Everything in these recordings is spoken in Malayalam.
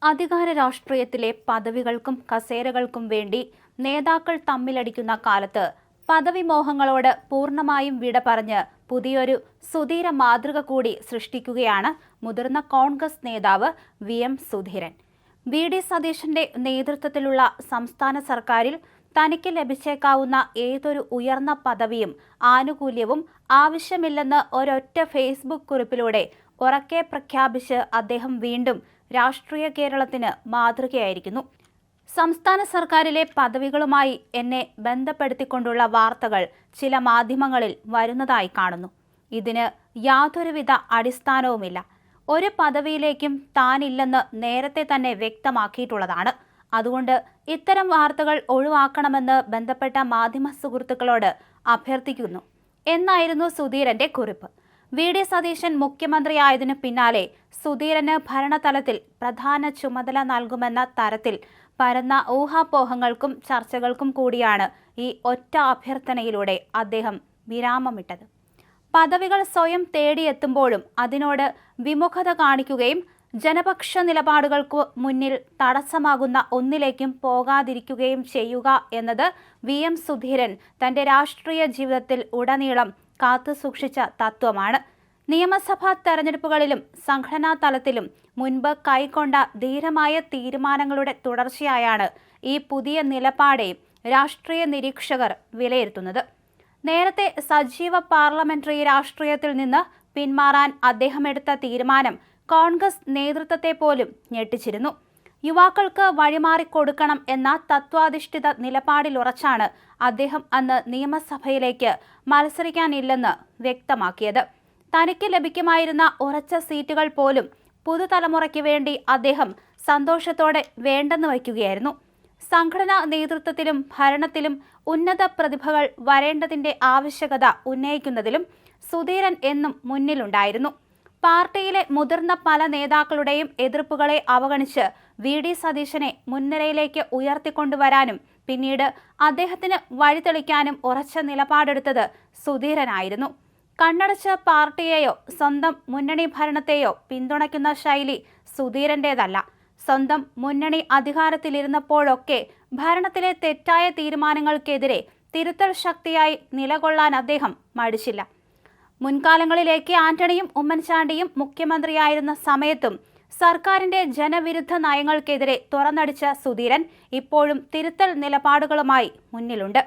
അധികാര രാഷ്ട്രീയത്തിലെ പദവികൾക്കും കസേരകൾക്കും വേണ്ടി നേതാക്കൾ തമ്മിലടിക്കുന്ന കാലത്ത് പദവി മോഹങ്ങളോട് പൂർണ്ണമായും വിട പറഞ്ഞ് പുതിയൊരു സുധീര മാതൃക കൂടി സൃഷ്ടിക്കുകയാണ് മുതിർന്ന കോൺഗ്രസ് നേതാവ് VM സുധീരൻ. VD സതീശന്റെ നേതൃത്വത്തിലുള്ള സംസ്ഥാന സർക്കാരിൽ തനിക്ക് ലഭിച്ചേക്കാവുന്ന ഏതൊരു ഉയർന്ന പദവിയും ആനുകൂല്യവും ആവശ്യമില്ലെന്ന് ഒരൊറ്റ ഫേസ്ബുക്ക് കുറിപ്പിലൂടെ ഉറക്കെ പ്രഖ്യാപിച്ച് അദ്ദേഹം വീണ്ടും രാഷ്ട്രീയ കേരളത്തിന് മാതൃകയായിരിക്കുന്നു. സംസ്ഥാന സർക്കാരിലെ പദവികളുമായി എന്നെ ബന്ധപ്പെടുത്തിക്കൊണ്ടുള്ള വാർത്തകൾ ചില മാധ്യമങ്ങളിൽ വരുന്നതായി കാണുന്നു. ഇതിന് യാതൊരുവിധ അടിസ്ഥാനവുമില്ല. ഒരു പദവിയിലേക്കും താനില്ലെന്ന് നേരത്തെ തന്നെ വ്യക്തമാക്കിയിട്ടുള്ളതാണ്. അതുകൊണ്ട് ഇത്തരം വാർത്തകൾ ഒഴിവാക്കണമെന്ന് ബന്ധപ്പെട്ട മാധ്യമ സുഹൃത്തുക്കളോട് അഭ്യർത്ഥിക്കുന്നു എന്നായിരുന്നു സുധീരന്റെ കുറിപ്പ്. VD സതീശൻ മുഖ്യമന്ത്രിയായതിനു പിന്നാലെ സുധീരന് ഭരണതലത്തിൽ പ്രധാന ചുമതല നൽകുമെന്ന തരത്തിൽ പരന്ന ഊഹാപോഹങ്ങൾക്കും ചർച്ചകൾക്കും കൂടിയാണ് ഈ ഒറ്റ അഭ്യർത്ഥനയിലൂടെ അദ്ദേഹം വിരാമമിട്ടത്. പദവികൾ സ്വയം തേടിയെത്തുമ്പോഴും അതിനോട് വിമുഖത കാണിക്കുകയും ജനപക്ഷ നിലപാടുകൾക്കു മുന്നിൽ തടസ്സമാകുന്ന ഒന്നിലേക്കും പോകാതിരിക്കുകയും ചെയ്യുക എന്നത് VM സുധീരൻ തന്റെ രാഷ്ട്രീയ ജീവിതത്തിൽ ഉടനീളം കാത്തുസൂക്ഷിച്ച തത്വമാണ്. നിയമസഭാ തെരഞ്ഞെടുപ്പുകളിലും സംഘടനാ തലത്തിലും മുൻപ് കൈക്കൊണ്ട ധീരമായ തീരുമാനങ്ങളുടെ തുടർച്ചയായാണ് ഈ പുതിയ നിലപാടെ രാഷ്ട്രീയ നിരീക്ഷകർ വിലയിരുത്തുന്നത്. നേരത്തെ സജീവ പാർലമെന്ററി രാഷ്ട്രീയത്തിൽ നിന്ന് പിന്മാറാൻ അദ്ദേഹം എടുത്ത തീരുമാനം കോൺഗ്രസ് നേതൃത്വത്തെ പോലും ഞെട്ടിച്ചിരുന്നു. യുവാക്കൾക്ക് വഴിമാറിക്കൊടുക്കണം എന്ന തത്വാധിഷ്ഠിത നിലപാടിലുറച്ചാണ് അദ്ദേഹം അന്ന് നിയമസഭയിലേക്ക് മത്സരിക്കാനില്ലെന്ന് വ്യക്തമാക്കിയത്. തനിക്ക് ലഭിക്കുമായിരുന്ന ഉറച്ച സീറ്റുകൾ പോലും പുതുതലമുറയ്ക്ക് വേണ്ടി അദ്ദേഹം സന്തോഷത്തോടെ വേണ്ടെന്ന് വയ്ക്കുകയായിരുന്നു. സംഘടനാ നേതൃത്വത്തിലും ഭരണത്തിലും ഉന്നത പ്രതിഭകൾ വരേണ്ടതിന്റെ ആവശ്യകത ഉന്നയിക്കുന്നതിലും സുധീരൻ എന്നും മുന്നിലുണ്ടായിരുന്നു. പാർട്ടിയിലെ മുതിർന്ന പല നേതാക്കളുടെയും എതിർപ്പുകളെ അവഗണിച്ച് VD സതീശനെ മുൻനിരയിലേക്ക് ഉയർത്തിക്കൊണ്ടുവരാനും പിന്നീട് അദ്ദേഹത്തിന് വഴിതെളിക്കാനും ഉറച്ച നിലപാടെടുത്തത് സുധീരനായിരുന്നു. കണ്ണടച്ച് പാർട്ടിയെയോ സ്വന്തം മുന്നണി ഭരണത്തെയോ പിന്തുണയ്ക്കുന്ന ശൈലി സുധീരന്റേതല്ല. സ്വന്തം മുന്നണി അധികാരത്തിലിരുന്നപ്പോഴൊക്കെ ഭരണത്തിലെ തെറ്റായ തീരുമാനങ്ങൾക്കെതിരെ തിരുത്തൽ ശക്തിയായി നിലകൊള്ളാൻ അദ്ദേഹം മടിച്ചില്ല. മുൻകാലങ്ങളിലേക്ക് ആന്റണിയും ഉമ്മൻചാണ്ടിയും മുഖ്യമന്ത്രിയായിരുന്ന സമയത്തും സർക്കാരിന്റെ ജനവിരുദ്ധ നയങ്ങൾക്കെതിരെ തുറന്നടിച്ച സുധീരൻ ഇപ്പോഴും തിരുത്തൽ നിലപാടുകളുമായി മുന്നിലുണ്ട്.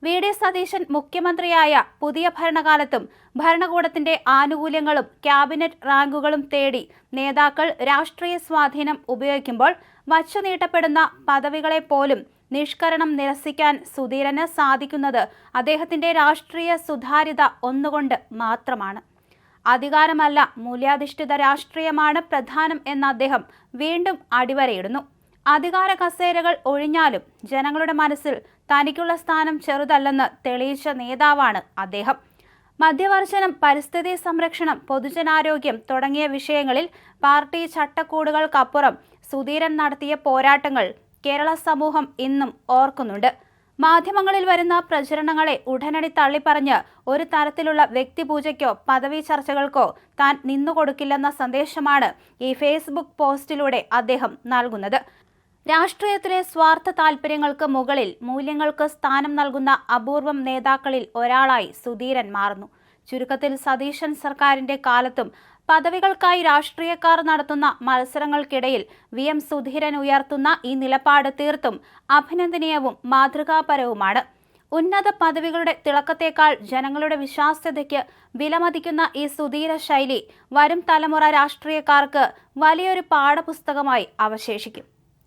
VD സതീശൻ മുഖ്യമന്ത്രിയായ പുതിയ ഭരണകാലത്തും ഭരണകൂടത്തിന്റെ ആനുകൂല്യങ്ങളും ക്യാബിനറ്റ് റാങ്കുകളും തേടി നേതാക്കൾ രാഷ്ട്രീയ സ്വാധീനം ഉപയോഗിക്കുമ്പോൾ വച്ചുനീട്ടപ്പെടുന്ന പദവികളെ പോലും നിഷ്കരണം നിരസിക്കാൻ സുധീരന് സാധിക്കുന്നത് അദ്ദേഹത്തിന്റെ രാഷ്ട്രീയ സുതാര്യത ഒന്നുകൊണ്ട് മാത്രമാണ്. അധികാരമല്ല, മൂല്യാധിഷ്ഠിത രാഷ്ട്രീയമാണ് പ്രധാനം എന്ന് അദ്ദേഹം വീണ്ടും അടിവരയിടുന്നു. അധികാര കസേരകൾ ഒഴിഞ്ഞാലും ജനങ്ങളുടെ മനസ്സിൽ തനിക്കുള്ള സ്ഥാനം ചെറുതല്ലെന്ന് തെളിയിച്ച നേതാവാണ് അദ്ദേഹം. മദ്യവർജനം, പരിസ്ഥിതി സംരക്ഷണം, പൊതുജനാരോഗ്യം തുടങ്ങിയ വിഷയങ്ങളിൽ പാർട്ടി ചട്ടക്കൂടുകൾക്കപ്പുറം സുധീരൻ നടത്തിയ പോരാട്ടങ്ങൾ കേരള സമൂഹം ഇന്നും ഓർക്കുന്നുണ്ട്. മാധ്യമങ്ങളിൽ വരുന്ന പ്രചരണങ്ങളെ ഉടനടി തള്ളിപ്പറഞ്ഞ് ഒരു തരത്തിലുള്ള വ്യക്തിപൂജയ്ക്കോ പദവി ചർച്ചകൾക്കോ താൻ നിന്നുകൊടുക്കില്ലെന്ന സന്ദേശമാണ് ഈ ഫേസ്ബുക്ക് പോസ്റ്റിലൂടെ അദ്ദേഹം നൽകുന്നത്. രാഷ്ട്രീയത്തിലെ സ്വാർത്ഥ താൽപര്യങ്ങൾക്ക് മുകളിൽ മൂല്യങ്ങൾക്ക് സ്ഥാനം നൽകുന്ന അപൂർവം നേതാക്കളിൽ ഒരാളായി സുധീരൻ മാറുന്നു. ചുരുക്കത്തിൽ സതീശൻ സർക്കാരിന്റെ കാലത്തും പദവികൾക്കായി രാഷ്ട്രീയക്കാർ നടത്തുന്ന മത്സരങ്ങൾക്കിടയിൽ VM സുധീരൻ ഉയർത്തുന്ന ഈ നിലപാട് തീർത്തും അഭിനന്ദനീയവും മാതൃകാപരവുമാണ്. ഉന്നത പദവികളുടെ തിളക്കത്തേക്കാൾ ജനങ്ങളുടെ വിശ്വാസ്യതയ്ക്ക് വിലമതിക്കുന്ന ഈ സുധീര ശൈലി വരും തലമുറ രാഷ്ട്രീയക്കാർക്ക് വലിയൊരു പാഠപുസ്തകമായി അവശേഷിക്കും.